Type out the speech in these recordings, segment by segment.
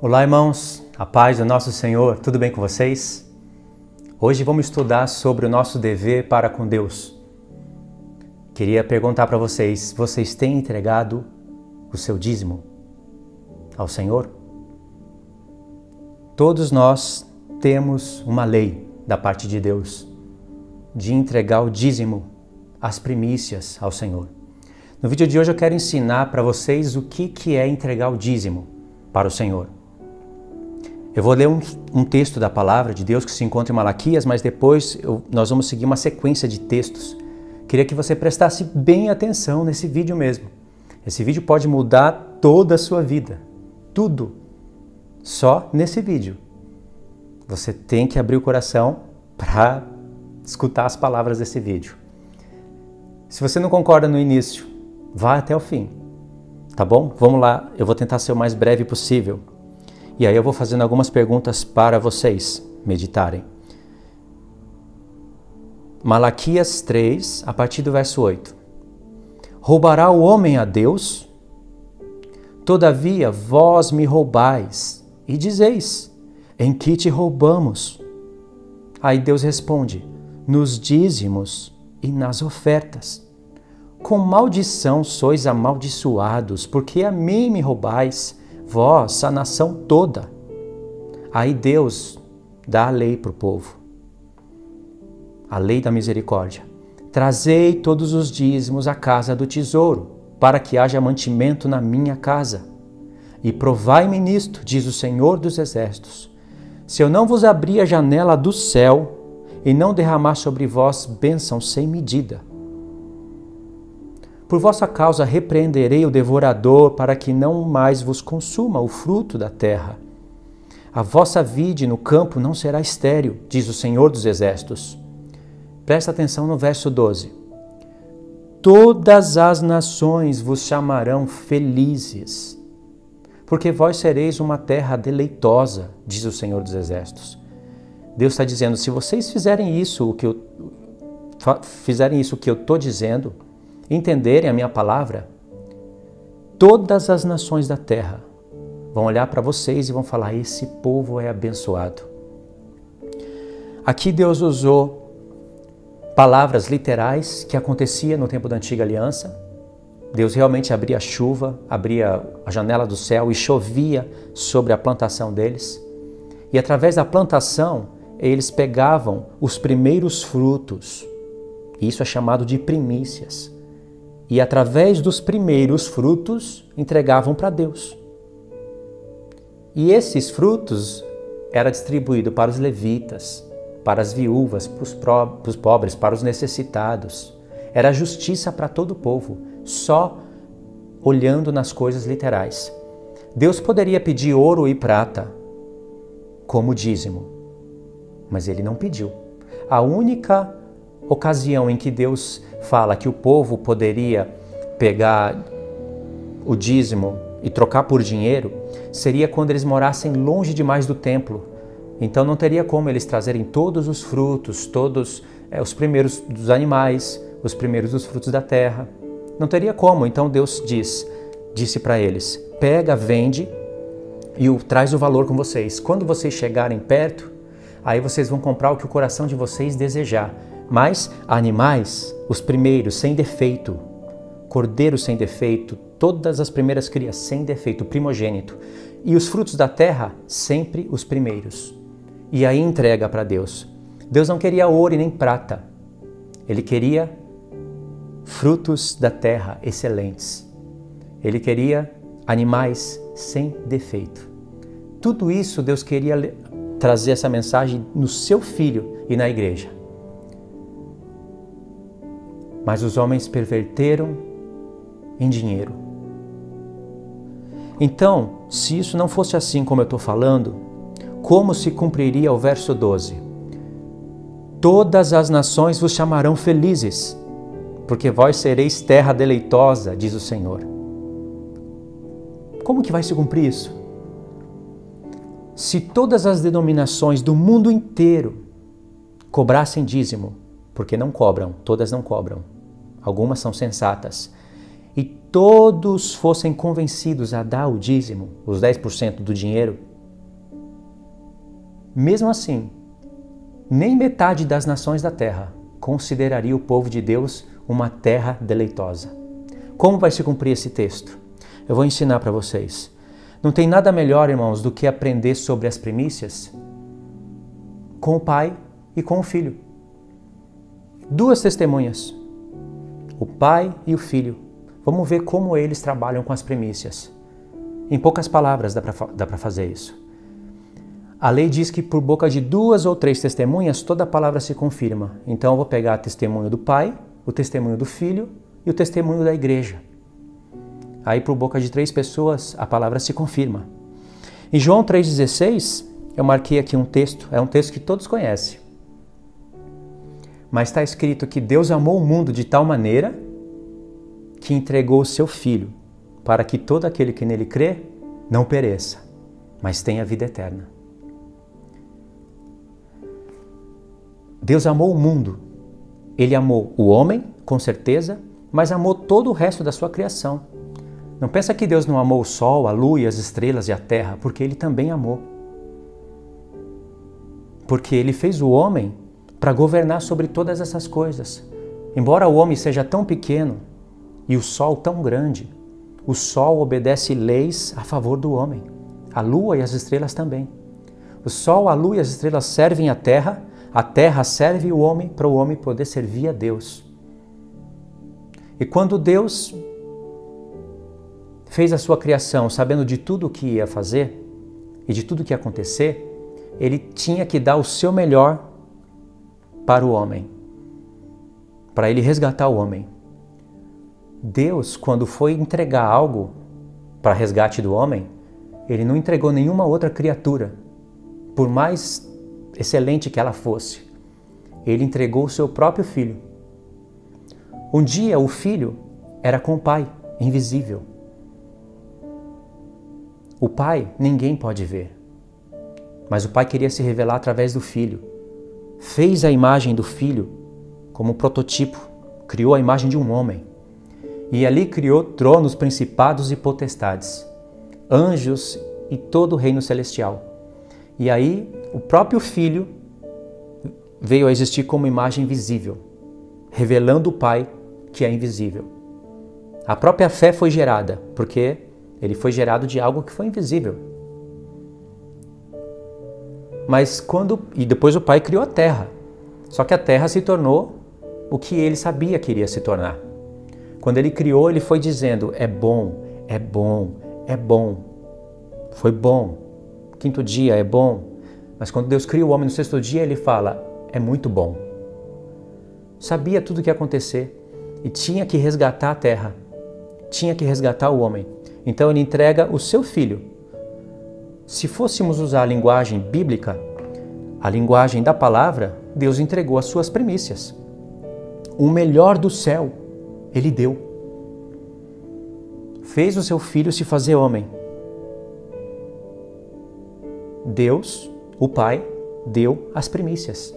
Olá, irmãos, a paz do nosso Senhor, tudo bem com vocês? Hoje vamos estudar sobre o nosso dever para com Deus. Queria perguntar para vocês, vocês têm entregado o seu dízimo ao Senhor? Todos nós temos uma lei da parte de Deus de entregar o dízimo, as primícias ao Senhor. No vídeo de hoje eu quero ensinar para vocês o que é entregar o dízimo para o Senhor. Eu vou ler um texto da palavra de Deus que se encontra em Malaquias, mas depois nós vamos seguir uma sequência de textos. Queria que você prestasse bem atenção nesse vídeo mesmo. Esse vídeo pode mudar toda a sua vida. Tudo. Só nesse vídeo. Você tem que abrir o coração para escutar as palavras desse vídeo. Se você não concorda no início, vá até o fim. Tá bom? Vamos lá. Eu vou tentar ser o mais breve possível. E aí eu vou fazendo algumas perguntas para vocês meditarem. Malaquias 3, a partir do verso 8. Roubará o homem a Deus? Todavia vós me roubais e dizeis, em que te roubamos? Aí Deus responde, nos dízimos e nas ofertas. Com maldição sois amaldiçoados, porque a mim me roubais, vós, a nação toda. Aí Deus dá a lei para o povo. A lei da misericórdia. Trazei todos os dízimos à casa do tesouro, para que haja mantimento na minha casa. E provai-me nisto, diz o Senhor dos Exércitos, se eu não vos abrir a janela do céu e não derramar sobre vós bênção sem medida. Por vossa causa repreenderei o devorador, para que não mais vos consuma o fruto da terra. A vossa vide no campo não será estéril, diz o Senhor dos Exércitos. Presta atenção no verso 12. Todas as nações vos chamarão felizes, porque vós sereis uma terra deleitosa, diz o Senhor dos Exércitos. Deus está dizendo, se vocês fizerem isso que eu estou dizendo, entenderem a minha palavra, todas as nações da terra vão olhar para vocês e vão falar, esse povo é abençoado. Aqui Deus usou palavras literais que acontecia no tempo da antiga aliança. Deus realmente abria a chuva, abria a janela do céu e chovia sobre a plantação deles. E através da plantação, eles pegavam os primeiros frutos. Isso é chamado de primícias. E através dos primeiros frutos, entregavam para Deus. E esses frutos eram distribuídos para os levitas, para as viúvas, para os pobres, para os necessitados. Era justiça para todo o povo, só olhando nas coisas literais. Deus poderia pedir ouro e prata como dízimo, mas Ele não pediu. A única ocasião em que Deus fala que o povo poderia pegar o dízimo e trocar por dinheiro seria quando eles morassem longe demais do templo. Então não teria como eles trazerem todos os frutos, todos os primeiros dos animais, os primeiros dos frutos da terra. Não teria como. Então Deus disse para eles, pega, vende e traz o valor com vocês. Quando vocês chegarem perto, aí vocês vão comprar o que o coração de vocês desejar. Mas animais, os primeiros, sem defeito, cordeiro sem defeito, todas as primeiras crias sem defeito, primogênito. E os frutos da terra, sempre os primeiros. E aí entrega para Deus. Deus não queria ouro e nem prata. Ele queria frutos da terra excelentes. Ele queria animais sem defeito. Tudo isso Deus queria trazer essa mensagem no seu Filho e na igreja. Mas os homens perverteram em dinheiro. Então, se isso não fosse assim como eu estou falando, como se cumpriria o verso 12? Todas as nações vos chamarão felizes, porque vós sereis terra deleitosa, diz o Senhor. Como que vai se cumprir isso? Se todas as denominações do mundo inteiro cobrassem dízimo, porque não cobram, todas não cobram, algumas são sensatas, e todos fossem convencidos a dar o dízimo, os 10% do dinheiro, Mesmo assim, nem metade das nações da terra consideraria o povo de Deus uma terra deleitosa. Como vai se cumprir esse texto? Eu vou ensinar para vocês. Não tem nada melhor, irmãos, do que aprender sobre as primícias com o pai e com o filho. Duas testemunhas, o pai e o filho. Vamos ver como eles trabalham com as primícias. Em poucas palavras dá para fazer isso. A lei diz que por boca de 2 ou 3 testemunhas toda a palavra se confirma. Então eu vou pegar o testemunho do pai, o testemunho do filho e o testemunho da igreja. Aí por boca de 3 pessoas a palavra se confirma. Em João 3,16 eu marquei aqui um texto, é um texto que todos conhecem. Mas está escrito que Deus amou o mundo de tal maneira que entregou o seu Filho, para que todo aquele que nele crê não pereça, mas tenha vida eterna. Deus amou o mundo. Ele amou o homem, com certeza, mas amou todo o resto da sua criação. Não pensa que Deus não amou o sol, a lua e as estrelas e a terra, porque Ele também amou. Porque Ele fez o homem para governar sobre todas essas coisas. Embora o homem seja tão pequeno e o sol tão grande, o sol obedece leis a favor do homem. A lua e as estrelas também. O sol, a lua e as estrelas servem a terra serve o homem para o homem poder servir a Deus. E quando Deus fez a sua criação sabendo de tudo o que ia fazer e de tudo o que ia acontecer, Ele tinha que dar o seu melhor para o homem, para Ele resgatar o homem. Deus, quando foi entregar algo para resgate do homem, Ele não entregou nenhuma outra criatura, por mais excelente que ela fosse. Ele entregou o seu próprio Filho. Um dia o Filho era com o Pai, invisível. O Pai ninguém pode ver, mas o Pai queria se revelar através do Filho. Fez a imagem do Filho como prototipo, criou a imagem de um homem. E ali criou tronos, principados e potestades, anjos e todo o reino celestial. E aí o próprio Filho veio a existir como imagem visível, revelando o Pai que é invisível. A própria fé foi gerada, porque Ele foi gerado de algo que foi invisível. E depois o Pai criou a terra. Só que a terra se tornou o que Ele sabia que iria se tornar. Quando Ele criou, Ele foi dizendo, é bom, é bom, é bom. Foi bom. Quinto dia é bom. Mas quando Deus cria o homem no sexto dia, Ele fala, é muito bom. Sabia tudo o que ia acontecer e tinha que resgatar a terra. Tinha que resgatar o homem. Então Ele entrega o seu Filho. Se fôssemos usar a linguagem bíblica, a linguagem da palavra, Deus entregou as suas primícias. O melhor do céu, Ele deu. Fez o seu Filho se fazer homem. Deus, o Pai, deu as primícias.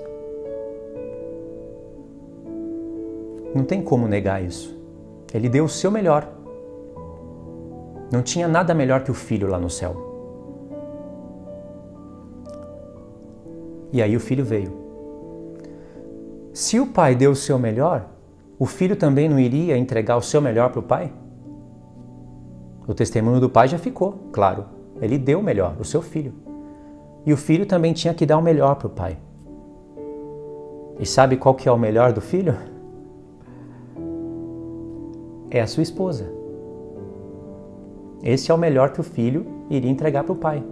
Não tem como negar isso. Ele deu o seu melhor. Não tinha nada melhor que o Filho lá no céu. E aí o Filho veio. Se o Pai deu o seu melhor, o Filho também não iria entregar o seu melhor para o Pai? O testemunho do Pai já ficou, claro. Ele deu o melhor, o seu Filho. E o Filho também tinha que dar o melhor para o Pai. E sabe qual que é o melhor do Filho? É a sua esposa. Esse é o melhor que o Filho iria entregar para o Pai.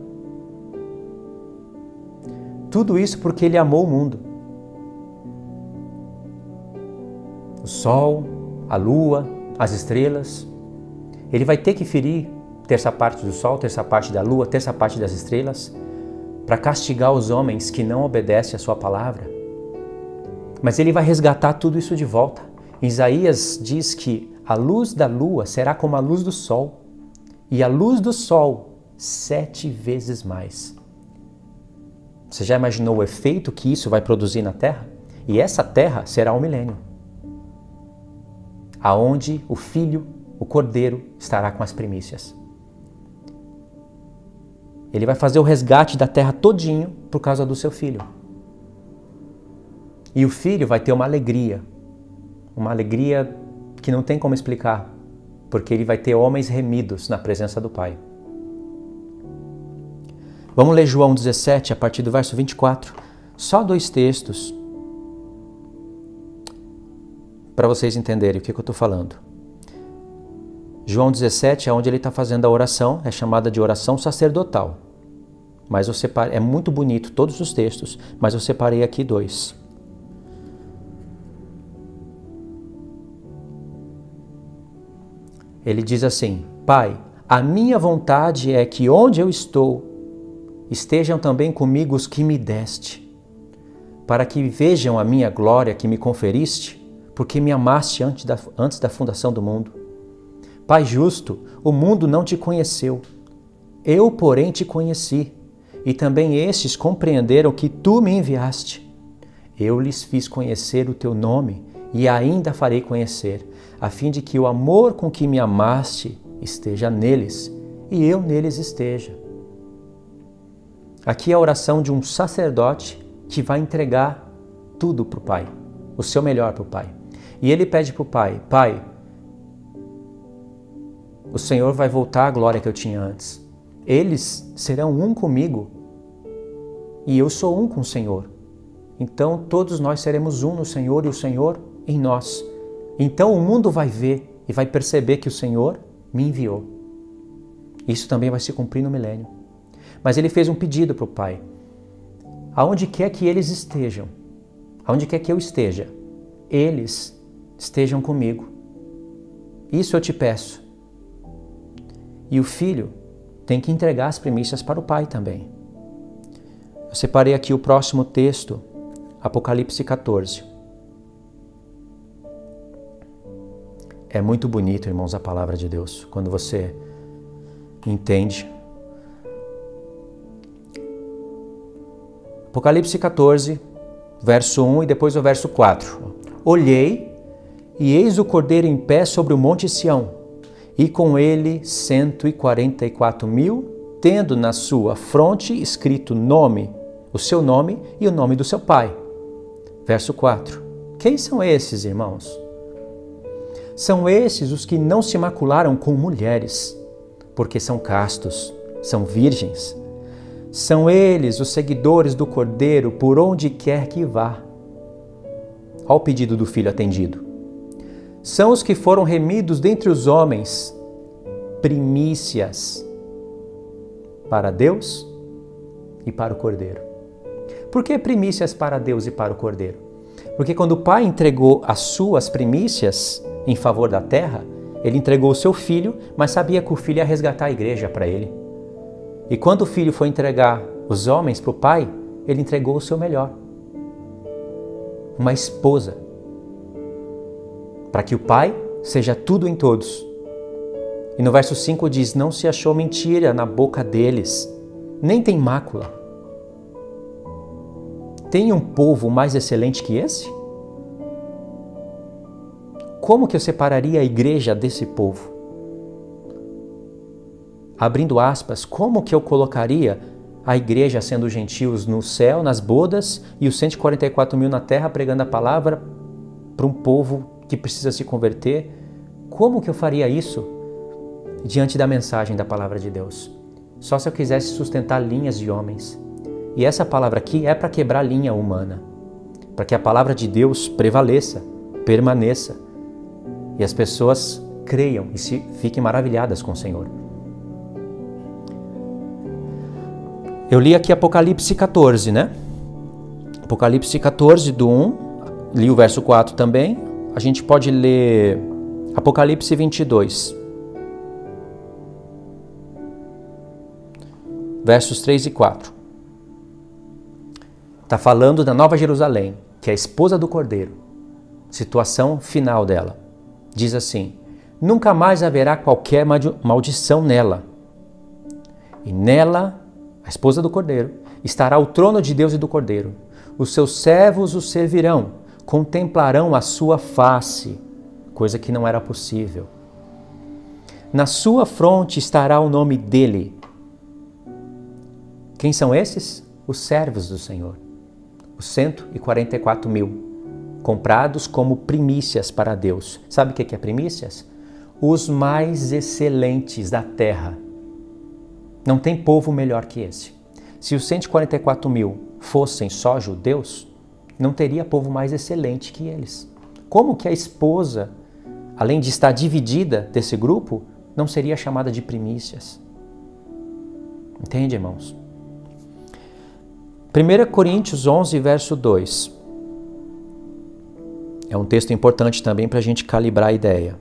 Tudo isso porque Ele amou o mundo. O sol, a lua, as estrelas. Ele vai ter que ferir terça parte do sol, terça parte da lua, terça parte das estrelas, para castigar os homens que não obedecem a sua palavra. Mas Ele vai resgatar tudo isso de volta. Isaías diz que a luz da lua será como a luz do sol, e a luz do sol 7 vezes mais. Você já imaginou o efeito que isso vai produzir na Terra? E essa Terra será o milênio, aonde o Filho, o Cordeiro, estará com as primícias. Ele vai fazer o resgate da terra todinho por causa do seu filho. E o filho vai ter uma alegria que não tem como explicar, porque ele vai ter homens remidos na presença do Pai. Vamos ler João 17, a partir do verso 24. Só 2 textos para vocês entenderem o que eu estou falando. João 17 é onde ele está fazendo a oração, é chamada de oração sacerdotal. Mas eu separei, é muito bonito todos os textos, mas eu separei aqui 2. Ele diz assim: Pai, a minha vontade é que onde eu estou, estejam também comigo os que me deste, para que vejam a minha glória que me conferiste, porque me amaste antes da fundação do mundo. Pai justo, o mundo não te conheceu, eu, porém, te conheci, e também estes compreenderam que tu me enviaste. Eu lhes fiz conhecer o teu nome, e ainda farei conhecer, a fim de que o amor com que me amaste esteja neles, e eu neles esteja. Aqui é a oração de um sacerdote que vai entregar tudo para o Pai, o seu melhor para o Pai. E ele pede para o Pai: Pai, o Senhor vai voltar à glória que eu tinha antes. Eles serão um comigo e eu sou um com o Senhor. Então todos nós seremos um no Senhor e o Senhor em nós. Então o mundo vai ver e vai perceber que o Senhor me enviou. Isso também vai se cumprir no milênio. Mas ele fez um pedido para o Pai: aonde quer que eles estejam, aonde quer que eu esteja, eles estejam comigo. Isso eu te peço. E o filho tem que entregar as primícias para o Pai também. Eu separei aqui o próximo texto, Apocalipse 14. É muito bonito, irmãos, a palavra de Deus, quando você entende. Apocalipse 14, verso 1 e depois o verso 4. Olhei, e eis o Cordeiro em pé sobre o monte Sião, e com ele 144.000, tendo na sua fronte escrito o seu nome e o nome do seu Pai. Verso 4. Quem são esses, irmãos? São esses os que não se macularam com mulheres, porque são castos, são virgens. São eles os seguidores do Cordeiro por onde quer que vá. Olha o pedido do filho atendido. São os que foram remidos dentre os homens, primícias para Deus e para o Cordeiro. Por que primícias para Deus e para o Cordeiro? Porque quando o Pai entregou as suas primícias em favor da terra, ele entregou o seu filho, mas sabia que o filho ia resgatar a igreja para ele. E quando o filho foi entregar os homens para o Pai, ele entregou o seu melhor. Uma esposa. Para que o Pai seja tudo em todos. E no verso 5 diz: não se achou mentira na boca deles, nem tem mácula. Tem um povo mais excelente que esse? Como que eu separaria a igreja desse povo? Abrindo aspas, como que eu colocaria a igreja sendo gentios no céu, nas bodas, e os 144.000 na terra pregando a palavra para um povo que precisa se converter? Como que eu faria isso diante da mensagem da palavra de Deus? Só se eu quisesse sustentar linhas de homens. E essa palavra aqui é para quebrar a linha humana, para que a palavra de Deus prevaleça, permaneça, e as pessoas creiam e fiquem maravilhadas com o Senhor. Eu li aqui Apocalipse 14, né? Apocalipse 14, do 1, li o verso 4 também. A gente pode ler Apocalipse 22, versos 3 e 4. Está falando da Nova Jerusalém, que é a esposa do Cordeiro. Situação final dela. Diz assim: nunca mais haverá qualquer maldição nela. E nela, a esposa do Cordeiro, estará o trono de Deus e do Cordeiro. Os seus servos o servirão, contemplarão a sua face, coisa que não era possível. Na sua fronte estará o nome dele. Quem são esses? Os servos do Senhor. Os 144.000, comprados como primícias para Deus. Sabe o que é primícias? Os mais excelentes da terra. Não tem povo melhor que esse. Se os 144.000 fossem só judeus, não teria povo mais excelente que eles. Como que a esposa, além de estar dividida desse grupo, não seria chamada de primícias? Entende, irmãos? 1 Coríntios 11, verso 2. É um texto importante também para a gente calibrar a ideia.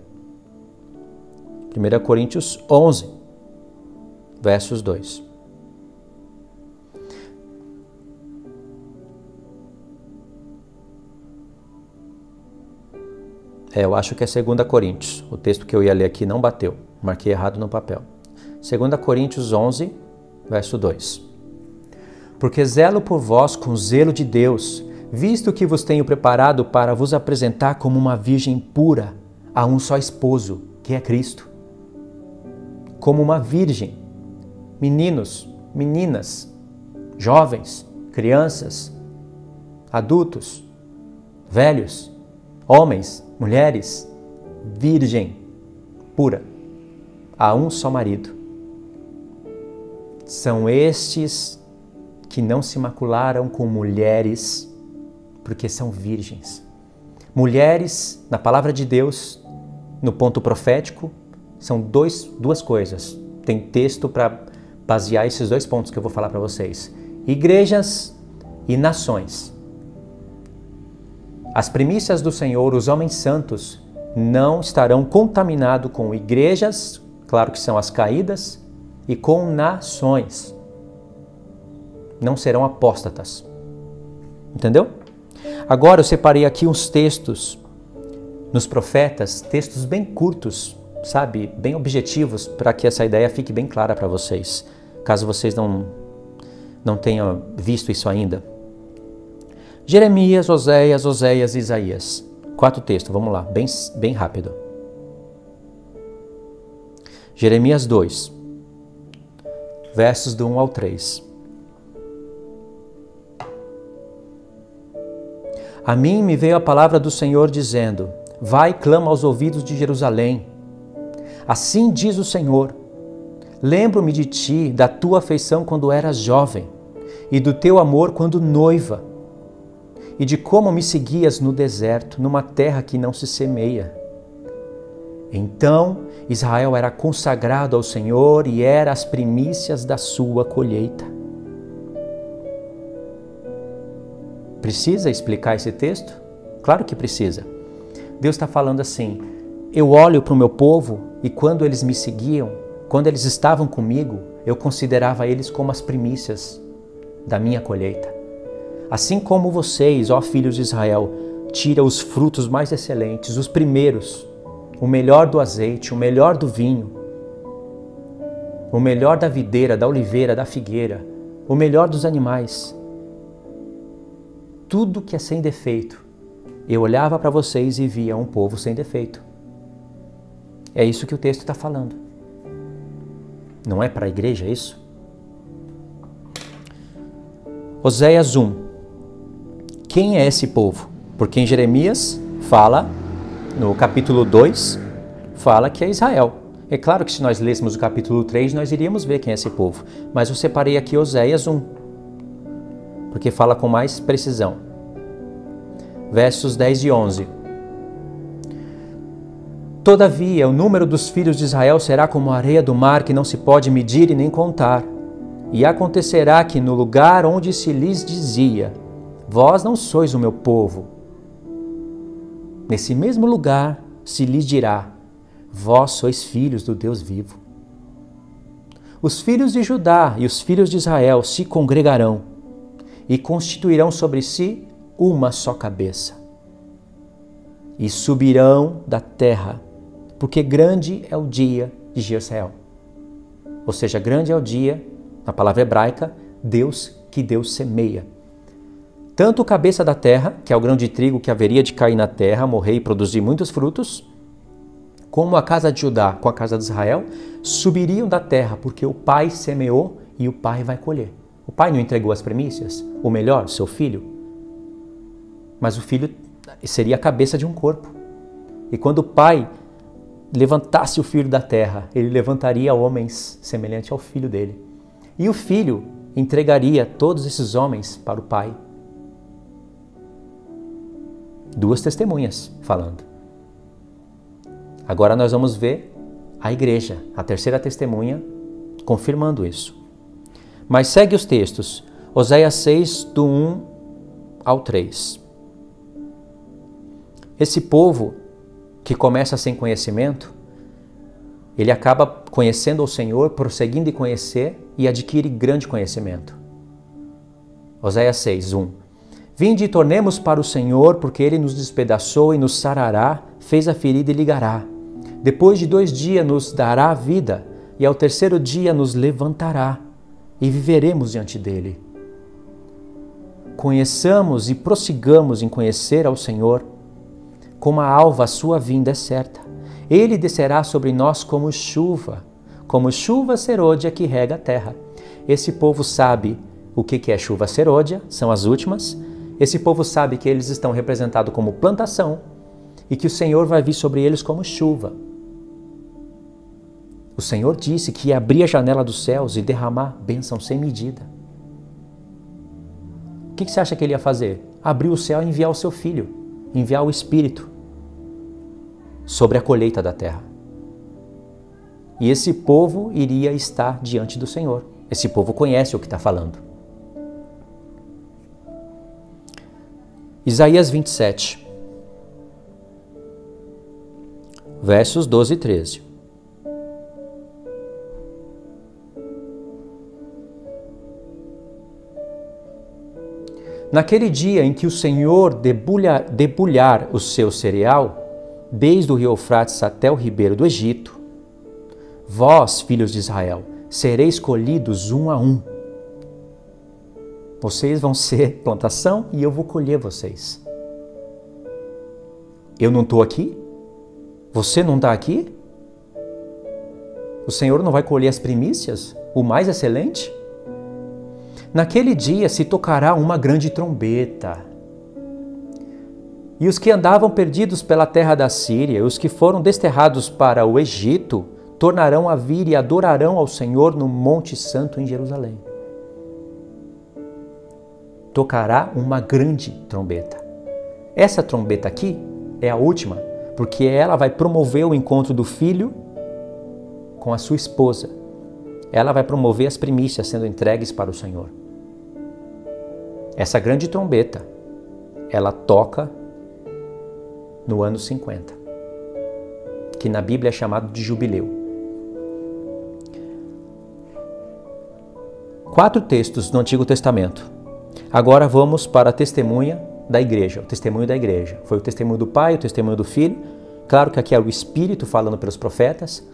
1 Coríntios 11, versos 2. Eu acho que é 2 Coríntios. O texto que eu ia ler aqui não bateu. Marquei errado no papel. 2 Coríntios 11, verso 2. Porque zelo por vós com zelo de Deus, visto que vos tenho preparado para vos apresentar como uma virgem pura a um só esposo, que é Cristo. Como uma virgem. Meninos, meninas, jovens, crianças, adultos, velhos, homens, mulheres, virgem, pura, a um só marido. São estes que não se macularam com mulheres, porque são virgens. Mulheres, na palavra de Deus, no ponto profético, são duas coisas. Tem texto para basear esses dois pontos que eu vou falar para vocês. Igrejas e nações. As primícias do Senhor, os homens santos, não estarão contaminados com igrejas, claro que são as caídas, e com nações. Não serão apóstatas. Entendeu? Agora eu separei aqui uns textos nos profetas, textos bem curtos, sabe, bem objetivos, para que essa ideia fique bem clara para vocês, caso vocês não tenham visto isso ainda. Jeremias, Oséias e Isaías. 4 textos, vamos lá, bem rápido. Jeremias 2, versos do 1 ao 3. A mim me veio a palavra do Senhor dizendo: vai, clama aos ouvidos de Jerusalém. Assim diz o Senhor: lembro-me de ti, da tua afeição quando eras jovem, e do teu amor quando noiva, e de como me seguias no deserto, numa terra que não se semeia. Então Israel era consagrado ao Senhor e era as primícias da sua colheita. Precisa explicar esse texto? Claro que precisa. Deus está falando assim: eu olho para o meu povo e quando eles me seguiam, quando eles estavam comigo, eu considerava eles como as primícias da minha colheita. Assim como vocês, ó filhos de Israel, tiram os frutos mais excelentes, os primeiros, o melhor do azeite, o melhor do vinho, o melhor da videira, da oliveira, da figueira, o melhor dos animais, tudo que é sem defeito. Eu olhava para vocês e via um povo sem defeito. É isso que o texto está falando. Não é para a igreja isso? Oséias 1. Quem é esse povo? Porque em Jeremias fala, no capítulo 2, fala que é Israel. É claro que se nós lêssemos o capítulo 3, nós iríamos ver quem é esse povo. Mas eu separei aqui Oséias 1, porque fala com mais precisão. Versos 10 e 11. Todavia, o número dos filhos de Israel será como a areia do mar, que não se pode medir e nem contar. E acontecerá que no lugar onde se lhes dizia: vós não sois o meu povo, nesse mesmo lugar se lhes dirá: vós sois filhos do Deus vivo. Os filhos de Judá e os filhos de Israel se congregarão e constituirão sobre si uma só cabeça. E subirão da terra, porque grande é o dia de Jezreel. Ou seja, grande é o dia, na palavra hebraica, que Deus semeia. Tanto o cabeça da terra, que é o grão de trigo que haveria de cair na terra, morrer e produzir muitos frutos, como a casa de Judá com a casa de Israel, subiriam da terra, porque o Pai semeou e o Pai vai colher. O pai não entregou as primícias? O melhor, seu filho? Mas o filho seria a cabeça de um corpo. E quando o pai levantasse o filho da terra, ele levantaria homens semelhantes ao filho dele. E o filho entregaria todos esses homens para o pai. Duas testemunhas falando. Agora nós vamos ver a igreja, a terceira testemunha, confirmando isso. Mas segue os textos. Oséias 6, do 1 ao 3. Esse povo que começa sem conhecimento, ele acaba conhecendo o Senhor, prosseguindo em conhecer e adquire grande conhecimento. Oséias 6, 1. Vinde e tornemos para o Senhor, porque Ele nos despedaçou e nos sarará, fez a ferida e ligará. Depois de 2 dias nos dará vida, e ao 3º dia nos levantará, e viveremos diante dEle. Conheçamos e prossigamos em conhecer ao Senhor. Como a alva, a sua vinda é certa. Ele descerá sobre nós como chuva serôdia que rega a terra. Esse povo sabe o que é chuva serôdia, são as últimas. Esse povo sabe que eles estão representados como plantação e que o Senhor vai vir sobre eles como chuva. O Senhor disse que ia abrir a janela dos céus e derramar bênção sem medida. O que você acha que ele ia fazer? Abrir o céu e enviar o seu filho, enviar o Espírito sobre a colheita da terra. E esse povo iria estar diante do Senhor. Esse povo conhece o que está falando. Isaías 27, versos 12 e 13. Naquele dia em que o Senhor debulhar o seu cereal, desde o rio Eufrates até o ribeiro do Egito, vós, filhos de Israel, sereis colhidos um a um. Vocês vão ser plantação e eu vou colher vocês. Eu não estou aqui? Você não está aqui? O Senhor não vai colher as primícias? O mais excelente? Naquele dia se tocará uma grande trombeta. E os que andavam perdidos pela terra da Síria, os que foram desterrados para o Egito, tornarão a vir e adorarão ao Senhor no Monte Santo em Jerusalém. Tocará uma grande trombeta. Essa trombeta aqui é a última, porque ela vai promover o encontro do filho com a sua esposa. Ela vai promover as primícias sendo entregues para o Senhor. Essa grande trombeta, ela toca no ano 50, que na Bíblia é chamado de jubileu. 4 textos do Antigo Testamento. Agora vamos para a testemunha da igreja, o testemunho da igreja. Foi o testemunho do Pai, o testemunho do Filho. Claro que aqui é o Espírito falando pelos profetas,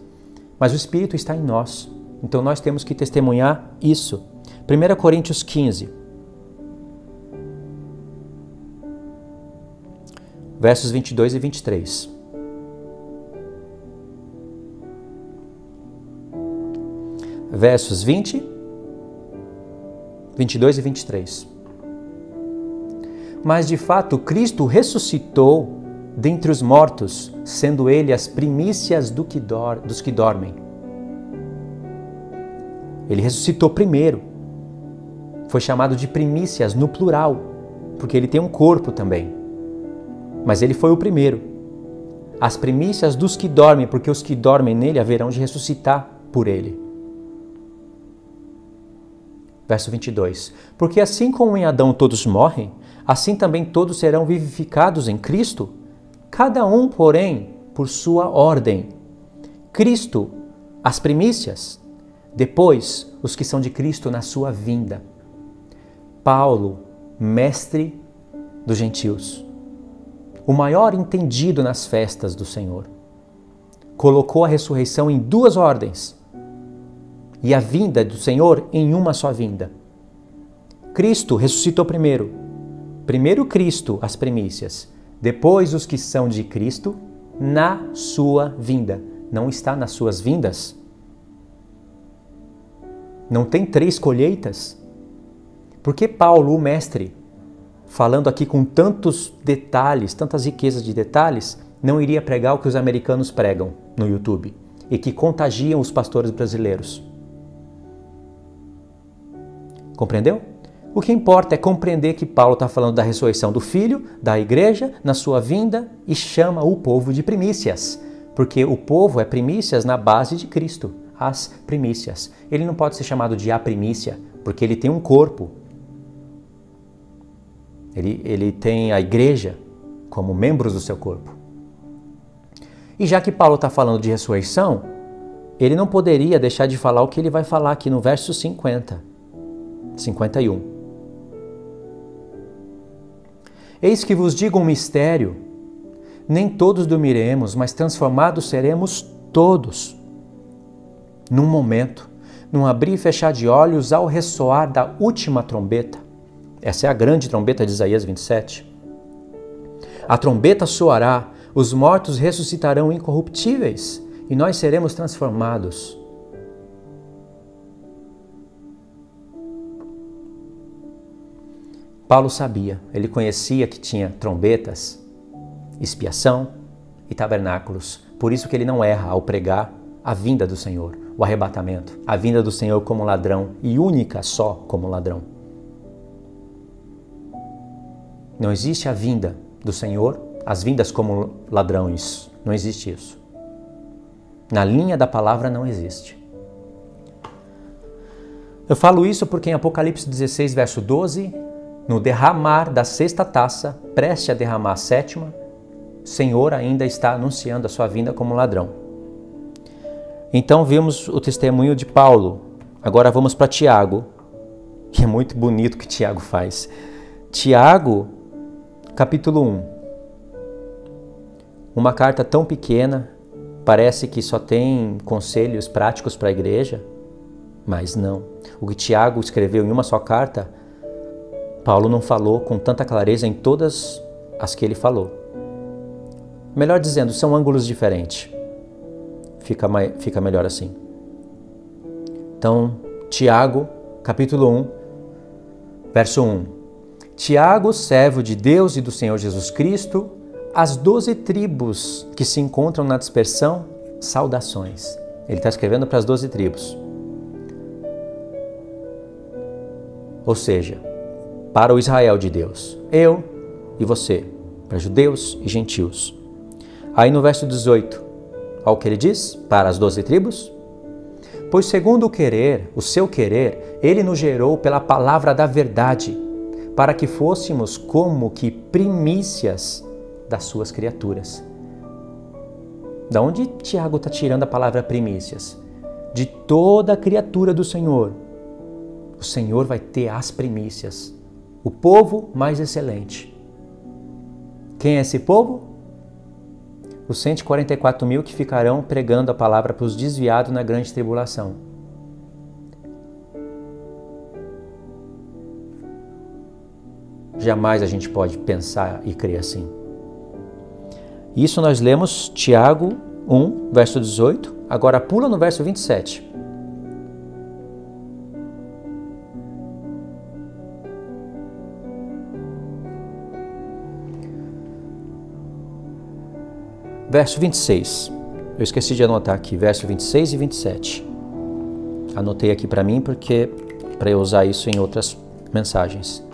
mas o Espírito está em nós. Então nós temos que testemunhar isso. 1 Coríntios 15, versos 22 e 23. Versos 20, 22 e 23. Mas de fato Cristo ressuscitou dentre os mortos, sendo Ele as primícias dos que dormem. Ele ressuscitou primeiro. Foi chamado de primícias no plural, porque Ele tem um corpo também. Mas Ele foi o primeiro. As primícias dos que dormem, porque os que dormem nele haverão de ressuscitar por Ele. Verso 22. Porque assim como em Adão todos morrem, assim também todos serão vivificados em Cristo, cada um, porém, por sua ordem. Cristo, as primícias, depois os que são de Cristo na sua vinda. Paulo, mestre dos gentios, o maior entendido nas festas do Senhor, colocou a ressurreição em 2 ordens e a vinda do Senhor em uma só vinda. Cristo ressuscitou primeiro. Primeiro Cristo, as primícias. Depois os que são de Cristo na sua vinda. Não está nas suas vindas? Não tem 3 colheitas? Por que Paulo, o mestre, falando aqui com tantos detalhes, tantas riquezas de detalhes, não iria pregar o que os americanos pregam no YouTube e que contagiam os pastores brasileiros? Compreendeu? O que importa é compreender que Paulo está falando da ressurreição do Filho, da igreja, na sua vinda, e chama o povo de primícias, porque o povo é primícias na base de Cristo, as primícias. Ele não pode ser chamado de a primícia, porque ele tem um corpo. Ele tem a igreja como membros do seu corpo. E já que Paulo está falando de ressurreição, ele não poderia deixar de falar o que ele vai falar aqui no verso 51. Eis que vos digo um mistério, nem todos dormiremos, mas transformados seremos todos. Num momento, num abrir e fechar de olhos, ao ressoar da última trombeta. Essa é a grande trombeta de Isaías 27. A trombeta soará, os mortos ressuscitarão incorruptíveis e nós seremos transformados. Paulo sabia, ele conhecia que tinha trombetas, expiação e tabernáculos. Por isso que ele não erra ao pregar a vinda do Senhor, o arrebatamento, a vinda do Senhor como ladrão e única só como ladrão. Não existe a vinda do Senhor, as vindas como ladrões, não existe isso. Na linha da palavra não existe. Eu falo isso porque em Apocalipse 16, verso 12, no derramar da sexta taça, preste a derramar a sétima, o Senhor ainda está anunciando a sua vinda como ladrão. Então vimos o testemunho de Paulo. Agora vamos para Tiago, que é muito bonito o que Tiago faz. Tiago, capítulo 1. Uma carta tão pequena, parece que só tem conselhos práticos para a igreja, mas não. O que Tiago escreveu em uma só carta, Paulo não falou com tanta clareza em todas as que ele falou. Melhor dizendo, são ângulos diferentes. Fica melhor assim. Então, Tiago, capítulo 1, verso 1. Tiago, servo de Deus e do Senhor Jesus Cristo, as 12 tribos que se encontram na dispersão, saudações. Ele está escrevendo para as 12 tribos. Ou seja, para o Israel de Deus, eu e você, para judeus e gentios. Aí no verso 18, olha o que ele diz, para as 12 tribos. Pois segundo o seu querer, ele nos gerou pela palavra da verdade, para que fôssemos como que primícias das suas criaturas. Da onde Tiago está tirando a palavra primícias? De toda a criatura do Senhor. O Senhor vai ter as primícias. O povo mais excelente. Quem é esse povo? Os 144 mil que ficarão pregando a palavra para os desviados na grande tribulação. Jamais a gente pode pensar e crer assim. Isso nós lemos Tiago 1, verso 18. Agora pula no verso 27. Verso 26, eu esqueci de anotar aqui, verso 26 e 27. Anotei aqui para mim para eu usar isso em outras mensagens.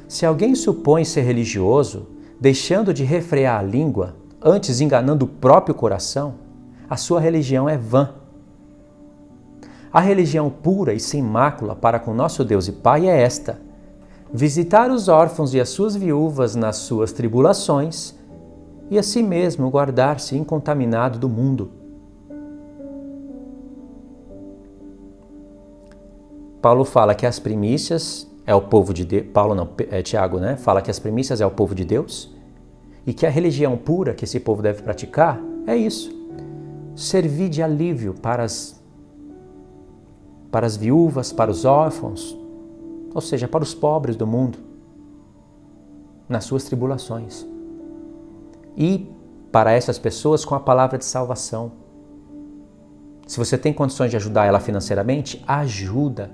Se alguém supõe ser religioso, deixando de refrear a língua, antes enganando o próprio coração, a sua religião é vã. A religião pura e sem mácula para com nosso Deus e Pai é esta: visitar os órfãos e as suas viúvas nas suas tribulações, e a si mesmo guardar-se incontaminado do mundo. Paulo fala que as primícias é o povo de Deus. Paulo não, é Tiago, né? Fala que as primícias é o povo de Deus e que a religião pura que esse povo deve praticar é isso: servir de alívio para as viúvas, para os órfãos, ou seja, para os pobres do mundo, nas suas tribulações. E para essas pessoas com a palavra de salvação. Se você tem condições de ajudar ela financeiramente, ajuda.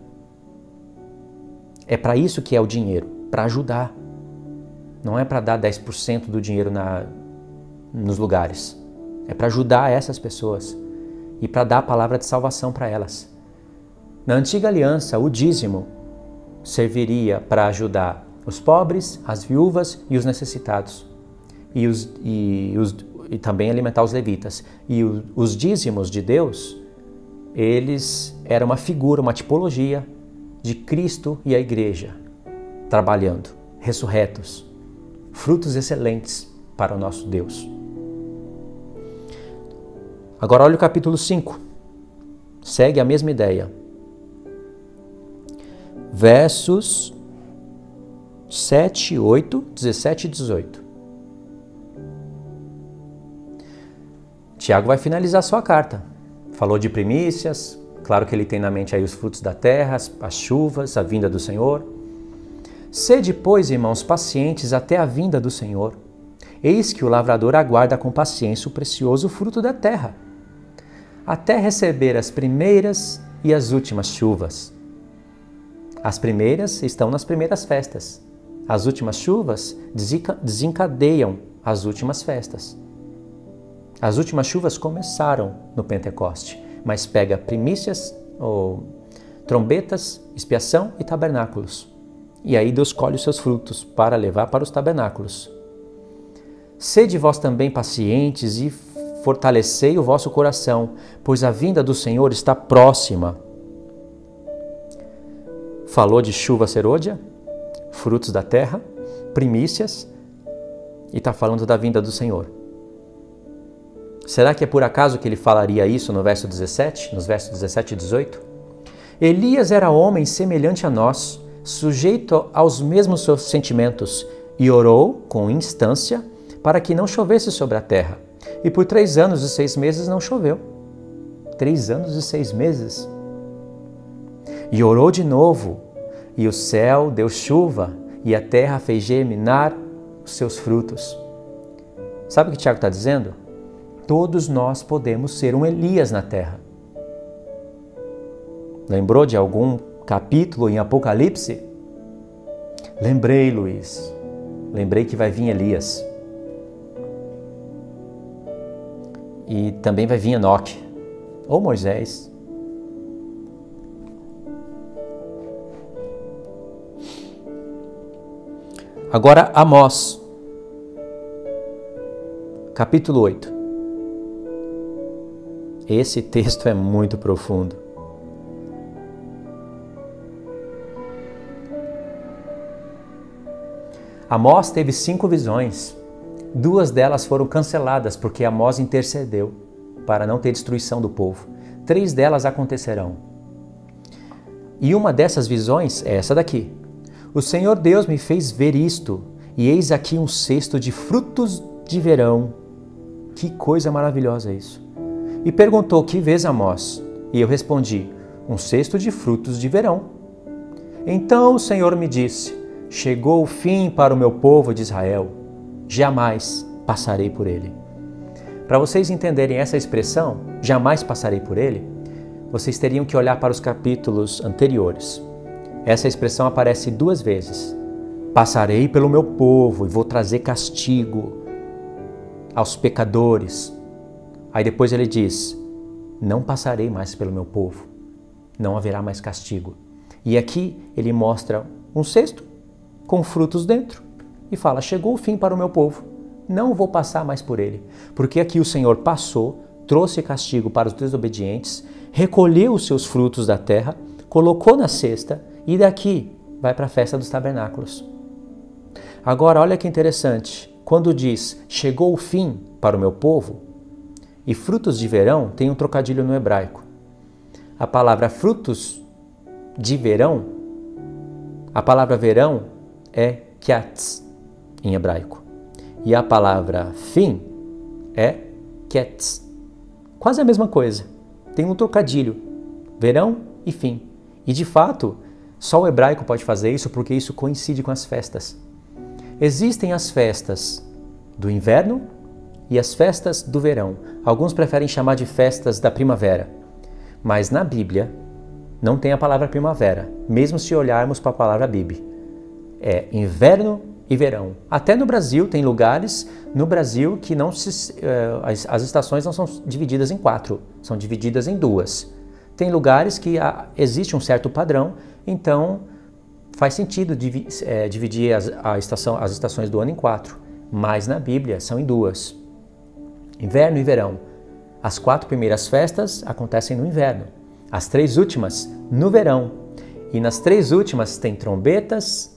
É para isso que é o dinheiro, para ajudar. Não é para dar 10% do dinheiro nos lugares. É para ajudar essas pessoas e para dar a palavra de salvação para elas. Na antiga aliança, o dízimo serviria para ajudar os pobres, as viúvas e os necessitados. E também alimentar os levitas. E os dízimos de Deus, eles eram uma figura, uma tipologia de Cristo e a igreja trabalhando, ressurretos, frutos excelentes para o nosso Deus. Agora olha o capítulo 5. Segue a mesma ideia. Versos 7, 8, 17 e 18. Tiago vai finalizar sua carta. Falou de primícias, claro que ele tem na mente aí os frutos da terra, as chuvas, a vinda do Senhor. Sede, pois, irmãos, pacientes até a vinda do Senhor. Eis que o lavrador aguarda com paciência o precioso fruto da terra, até receber as primeiras e as últimas chuvas. As primeiras estão nas primeiras festas. As últimas chuvas desencadeiam as últimas festas. As últimas chuvas começaram no Pentecoste, mas pega primícias, ou trombetas, expiação e tabernáculos. E aí Deus colhe os seus frutos para levar para os tabernáculos. Sede vós também pacientes e fortalecei o vosso coração, pois a vinda do Senhor está próxima. Falou de chuva serôdia, frutos da terra, primícias, e está falando da vinda do Senhor. Será que é por acaso que ele falaria isso no verso 17, nos versos 17 e 18? Elias era homem semelhante a nós, sujeito aos mesmos seus sentimentos, e orou com instância para que não chovesse sobre a terra. E por 3 anos e 6 meses não choveu. 3 anos e 6 meses. E orou de novo, e o céu deu chuva, e a terra fez germinar os seus frutos. Sabe o que Tiago está dizendo? Todos nós podemos ser um Elias na terra. Lembrou de algum capítulo em Apocalipse? Lembrei, Luiz. Lembrei que vai vir Elias. E também vai vir Enoque, ou Moisés. Agora Amós, capítulo 8. Esse texto é muito profundo. Amós teve 5 visões. 2 delas foram canceladas porque Amós intercedeu para não ter destruição do povo. 3 delas acontecerão. E uma dessas visões é essa daqui. O Senhor Deus me fez ver isto, e eis aqui um cesto de frutos de verão. Que coisa maravilhosa isso! E perguntou: que vês, Amós? E eu respondi: um cesto de frutos de verão. Então o Senhor me disse: chegou o fim para o meu povo de Israel. Jamais passarei por ele. Para vocês entenderem essa expressão, jamais passarei por ele, vocês teriam que olhar para os capítulos anteriores. Essa expressão aparece 2 vezes. Passarei pelo meu povo e vou trazer castigo aos pecadores. Aí depois ele diz: não passarei mais pelo meu povo, não haverá mais castigo. E aqui ele mostra um cesto com frutos dentro e fala: chegou o fim para o meu povo, não vou passar mais por ele. Porque aqui o Senhor passou, trouxe castigo para os desobedientes, recolheu os seus frutos da terra, colocou na cesta e daqui vai para a festa dos tabernáculos. Agora olha que interessante, quando diz chegou o fim para o meu povo, e frutos de verão tem um trocadilho no hebraico. A palavra frutos de verão, a palavra verão é kiatz em hebraico. E a palavra fim é ketz. Quase a mesma coisa. Tem um trocadilho, verão e fim. E de fato, só o hebraico pode fazer isso porque isso coincide com as festas. Existem as festas do inverno e as festas do verão. Alguns preferem chamar de festas da primavera. Mas na Bíblia, Não tem a palavra primavera, mesmo se olharmos para a palavra Bibi. É inverno e verão. Até no Brasil, tem lugares no Brasil que não as estações não são divididas em 4, são divididas em 2. Tem lugares que existe um certo padrão, então faz sentido dividir as estações do ano em 4, mas na Bíblia são em 2. Inverno e verão. As 4 primeiras festas acontecem no inverno, as 3 últimas no verão. E nas 3 últimas tem trombetas,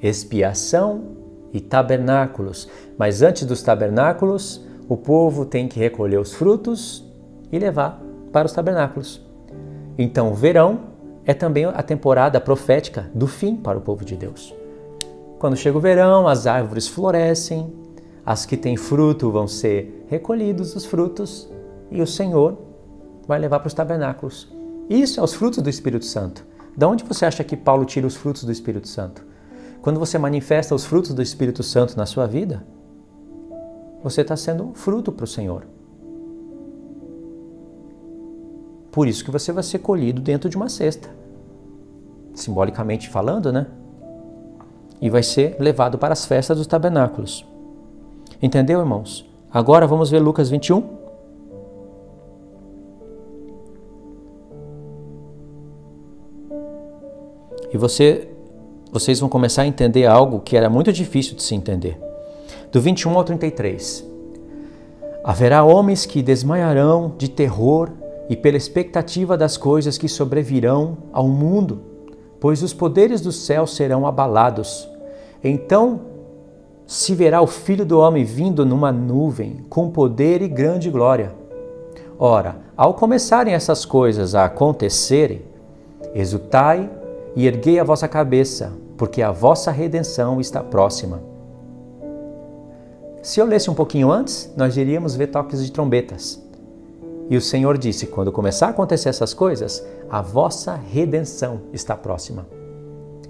expiação e tabernáculos. Mas antes dos tabernáculos, o povo tem que recolher os frutos e levar para os tabernáculos. Então o verão é também a temporada profética do fim para o povo de Deus. Quando chega o verão, as árvores florescem, as que têm fruto vão ser recolhidos os frutos e o Senhor vai levar para os tabernáculos. Isso é os frutos do Espírito Santo. De onde você acha que Paulo tira os frutos do Espírito Santo? Quando você manifesta os frutos do Espírito Santo na sua vida, você está sendo um fruto para o Senhor. Por isso que você vai ser colhido dentro de uma cesta. Simbolicamente falando, né? E vai ser levado para as festas dos tabernáculos. Entendeu, irmãos? Agora vamos ver Lucas 21. E vocês vão começar a entender algo que era muito difícil de se entender. Do 21 ao 33. Haverá homens que desmaiarão de terror e pela expectativa das coisas que sobrevirão ao mundo, pois os poderes do céu serão abalados. Então se verá o Filho do Homem vindo numa nuvem, com poder e grande glória. Ora, ao começarem essas coisas a acontecerem, exultai e erguei a vossa cabeça, porque a vossa redenção está próxima. Se eu lesse um pouquinho antes, nós iríamos ver toques de trombetas. E o Senhor disse, quando começar a acontecer essas coisas, a vossa redenção está próxima.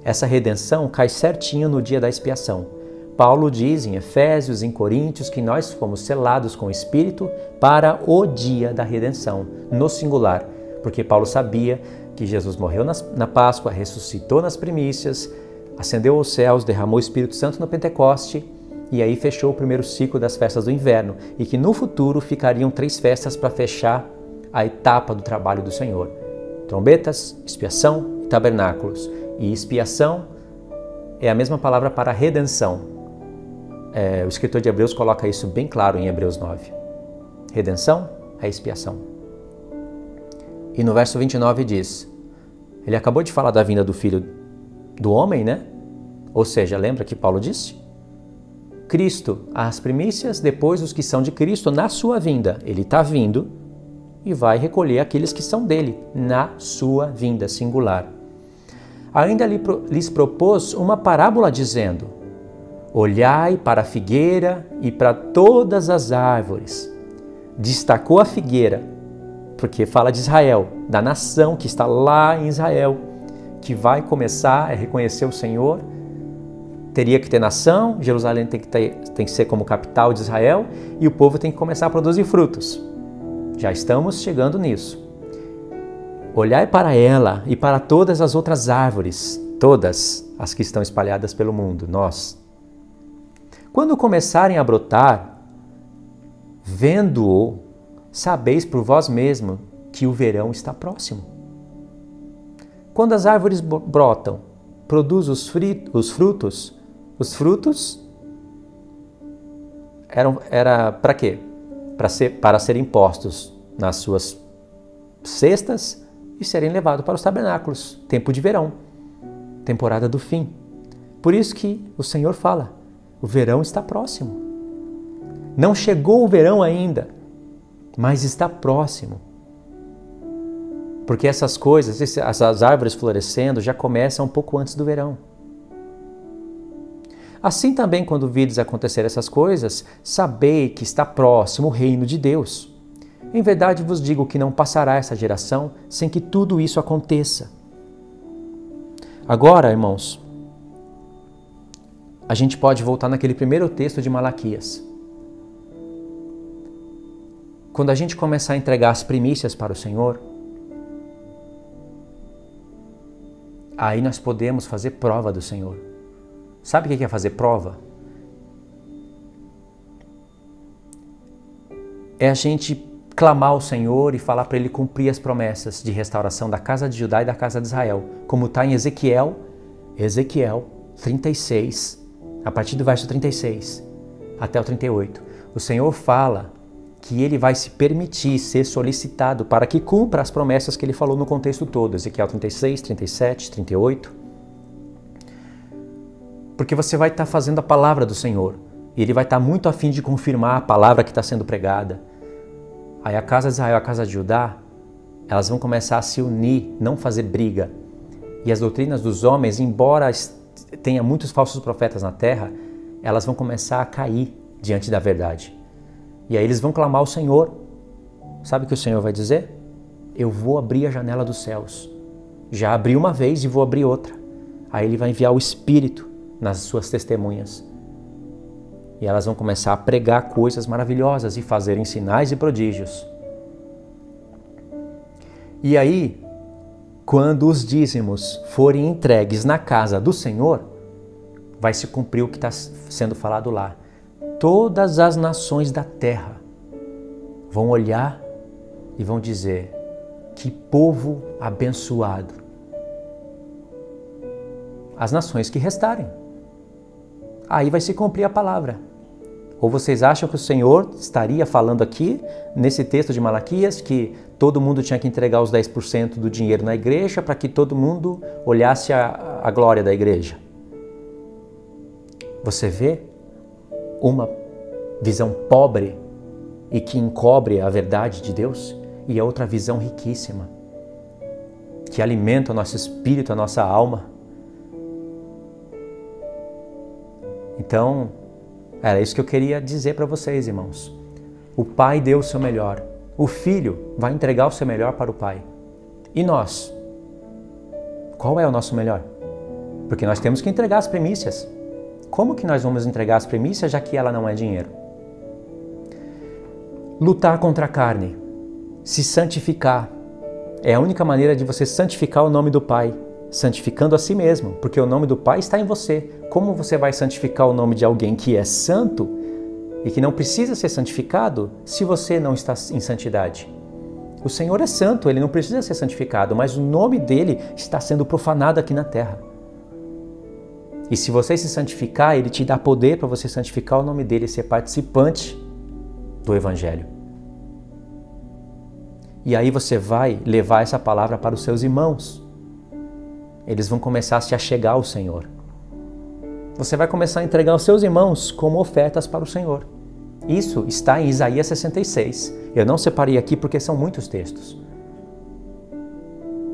Essa redenção cai certinho no dia da expiação. Paulo diz em Efésios, em Coríntios, que nós fomos selados com o Espírito para o dia da redenção, no singular, porque Paulo sabia que Jesus morreu na Páscoa, ressuscitou nas primícias, ascendeu aos céus, derramou o Espírito Santo no Pentecoste e aí fechou o primeiro ciclo das festas do inverno e que no futuro ficariam 3 festas para fechar a etapa do trabalho do Senhor. Trombetas, expiação e tabernáculos. E expiação é a mesma palavra para redenção. O escritor de Hebreus coloca isso bem claro em Hebreus 9. Redenção é expiação. E no verso 29 diz, ele acabou de falar da vinda do Filho do Homem, né? Ou seja, lembra que Paulo disse? Cristo, as primícias, depois os que são de Cristo na sua vinda. Ele está vindo e vai recolher aqueles que são dele na sua vinda singular. Ainda lhes propôs uma parábola dizendo, olhai para a figueira e para todas as árvores. Destacou a figueira, porque fala de Israel, da nação que está lá em Israel, que vai começar a reconhecer o Senhor. Teria que ter nação, Jerusalém tem que ser como capital de Israel, e o povo tem que começar a produzir frutos. Já estamos chegando nisso. Olhai para ela e para todas as outras árvores, todas as que estão espalhadas pelo mundo, nós. Quando começarem a brotar, vendo-o, sabeis por vós mesmo que o verão está próximo. Quando as árvores brotam, produz os frutos. Os frutos era para quê? Para serem postos nas suas cestas e serem levados para os tabernáculos. Tempo de verão, temporada do fim. Por isso que o Senhor fala, o verão está próximo. Não chegou o verão ainda, mas está próximo. Porque essas coisas, essas árvores florescendo já começam um pouco antes do verão. Assim também, quando vides acontecer essas coisas, sabei que está próximo o reino de Deus. Em verdade vos digo que não passará essa geração sem que tudo isso aconteça. Agora, irmãos, a gente pode voltar naquele primeiro texto de Malaquias. Quando a gente começar a entregar as primícias para o Senhor, aí nós podemos fazer prova do Senhor. Sabe o que é fazer prova? É a gente clamar ao Senhor e falar para Ele cumprir as promessas de restauração da casa de Judá e da casa de Israel, como está em Ezequiel 36, a partir do verso 36 até o 38. O Senhor fala que Ele vai se permitir ser solicitado para que cumpra as promessas que Ele falou no contexto todo, Ezequiel 36, 37, 38. Porque você vai estar fazendo a palavra do Senhor e Ele vai estar muito a fim de confirmar a palavra que está sendo pregada. Aí a casa de Israel e a casa de Judá, elas vão começar a se unir, não fazer briga. E as doutrinas dos homens, embora tenha muitos falsos profetas na terra, elas vão começar a cair diante da verdade. E aí eles vão clamar ao Senhor. Sabe o que o Senhor vai dizer? Eu vou abrir a janela dos céus. Já abri uma vez e vou abrir outra. Aí Ele vai enviar o Espírito nas suas testemunhas. E elas vão começar a pregar coisas maravilhosas e fazerem sinais e prodígios. E aí, quando os dízimos forem entregues na casa do Senhor, vai se cumprir o que está sendo falado lá. Todas as nações da terra vão olhar e vão dizer: que povo abençoado. As nações que restarem. Aí vai se cumprir a palavra. Ou vocês acham que o Senhor estaria falando aqui, nesse texto de Malaquias, que todo mundo tinha que entregar os 10% do dinheiro na igreja para que todo mundo olhasse a glória da igreja? Você vê uma visão pobre e que encobre a verdade de Deus, e a outra visão riquíssima, que alimenta o nosso espírito, a nossa alma. Então, era isso que eu queria dizer para vocês, irmãos. O Pai deu o seu melhor. O Filho vai entregar o seu melhor para o Pai. E nós? Qual é o nosso melhor? Porque nós temos que entregar as primícias. Como que nós vamos entregar as primícias, já que ela não é dinheiro? Lutar contra a carne. Se santificar. É a única maneira de você santificar o nome do Pai. Santificando a si mesmo, porque o nome do Pai está em você. Como você vai santificar o nome de alguém que é santo e que não precisa ser santificado se você não está em santidade? O Senhor é santo, Ele não precisa ser santificado, mas o nome dEle está sendo profanado aqui na terra. E se você se santificar, Ele te dá poder para você santificar o nome dEle e ser participante do Evangelho. E aí você vai levar essa palavra para os seus irmãos. Eles vão começar a se achegar ao Senhor. Você vai começar a entregar os seus irmãos como ofertas para o Senhor. Isso está em Isaías 66. Eu não separei aqui porque são muitos textos.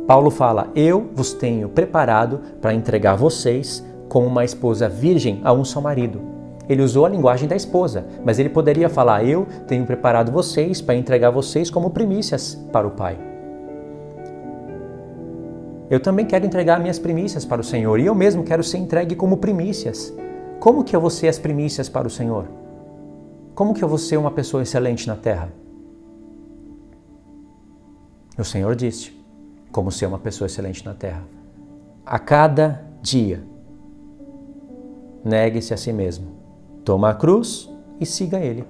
Paulo fala: eu vos tenho preparado para entregar vocês como uma esposa virgem a um só marido. Ele usou a linguagem da esposa, mas ele poderia falar: eu tenho preparado vocês para entregar vocês como primícias para o Pai. Eu também quero entregar minhas primícias para o Senhor, e eu mesmo quero ser entregue como primícias. Como que eu vou ser as primícias para o Senhor? Como que eu vou ser uma pessoa excelente na terra? O Senhor disse como ser uma pessoa excelente na terra. A cada dia, negue-se a si mesmo, toma a cruz e siga Ele.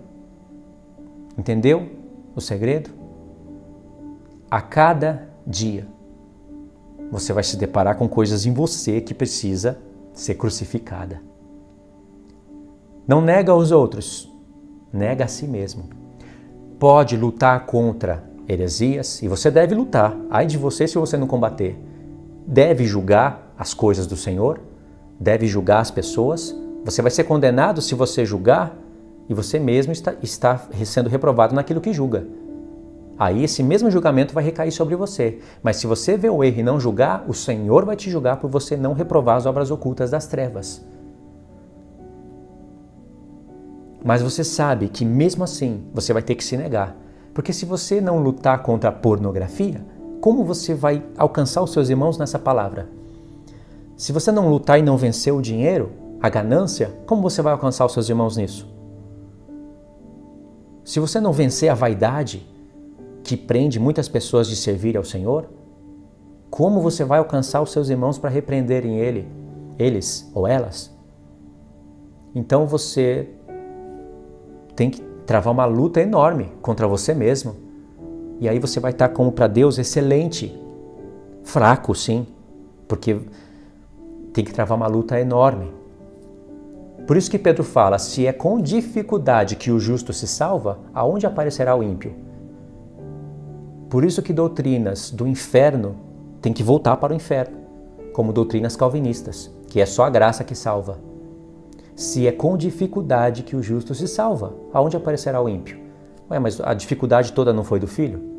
Entendeu o segredo? A cada dia, você vai se deparar com coisas em você que precisa ser crucificada. Não nega aos outros, nega a si mesmo. Pode lutar contra heresias, e você deve lutar. Ai de você se você não combater. Deve julgar as coisas do Senhor, deve julgar as pessoas. Você vai ser condenado se você julgar, e você mesmo está sendo reprovado naquilo que julga. Aí esse mesmo julgamento vai recair sobre você. Mas se você vê o erro e não julgar, o Senhor vai te julgar por você não reprovar as obras ocultas das trevas. Mas você sabe que mesmo assim você vai ter que se negar. Porque se você não lutar contra a pornografia, como você vai alcançar os seus irmãos nessa palavra? Se você não lutar e não vencer o dinheiro, a ganância, como você vai alcançar os seus irmãos nisso? Se você não vencer a vaidade, que prende muitas pessoas de servir ao Senhor, Como você vai alcançar os seus irmãos para repreenderem eles ou elas? Então você tem que travar uma luta enorme contra você mesmo. E aí você vai estar como para Deus excelente. Fraco, sim, porque tem que travar uma luta enorme. Por isso que Pedro fala, se é com dificuldade que o justo se salva, aonde aparecerá o ímpio? Por isso que doutrinas do inferno têm que voltar para o inferno, como doutrinas calvinistas, que é só a graça que salva. Se é com dificuldade que o justo se salva, aonde aparecerá o ímpio? Ué, mas a dificuldade toda não foi do filho?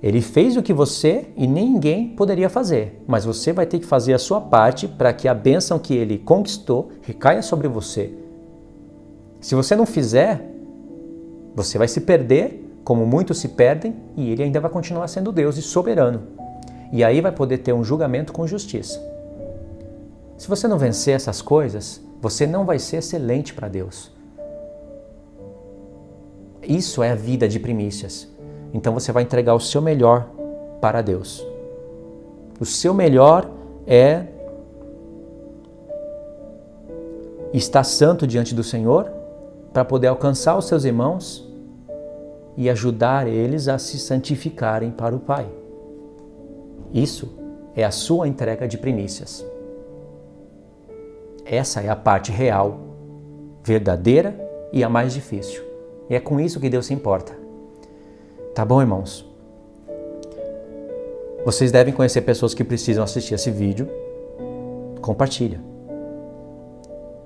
Ele fez o que você e ninguém poderia fazer, mas você vai ter que fazer a sua parte para que a bênção que ele conquistou recaia sobre você. Se você não fizer, você vai se perder, como muitos se perdem, e ele ainda vai continuar sendo Deus e soberano. E aí vai poder ter um julgamento com justiça. Se você não vencer essas coisas, você não vai ser excelente para Deus. Isso é a vida de primícias. Então você vai entregar o seu melhor para Deus. O seu melhor é estar santo diante do Senhor para poder alcançar os seus irmãos e ajudar eles a se santificarem para o Pai. Isso é a sua entrega de primícias. Essa é a parte real, verdadeira e a mais difícil. E é com isso que Deus se importa. Tá bom, irmãos? Vocês devem conhecer pessoas que precisam assistir esse vídeo. Compartilha.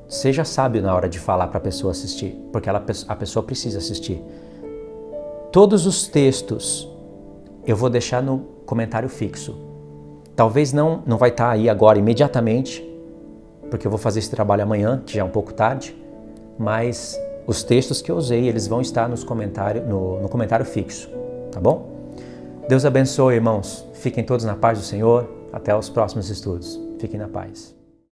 Seja sábio na hora de falar para a pessoa assistir, porque a pessoa precisa assistir. Todos os textos eu vou deixar no comentário fixo. Talvez não vai estar aí agora imediatamente, porque eu vou fazer esse trabalho amanhã, que já é um pouco tarde, mas os textos que eu usei, eles vão estar no comentário fixo, tá bom? Deus abençoe, irmãos. Fiquem todos na paz do Senhor. Até os próximos estudos. Fiquem na paz.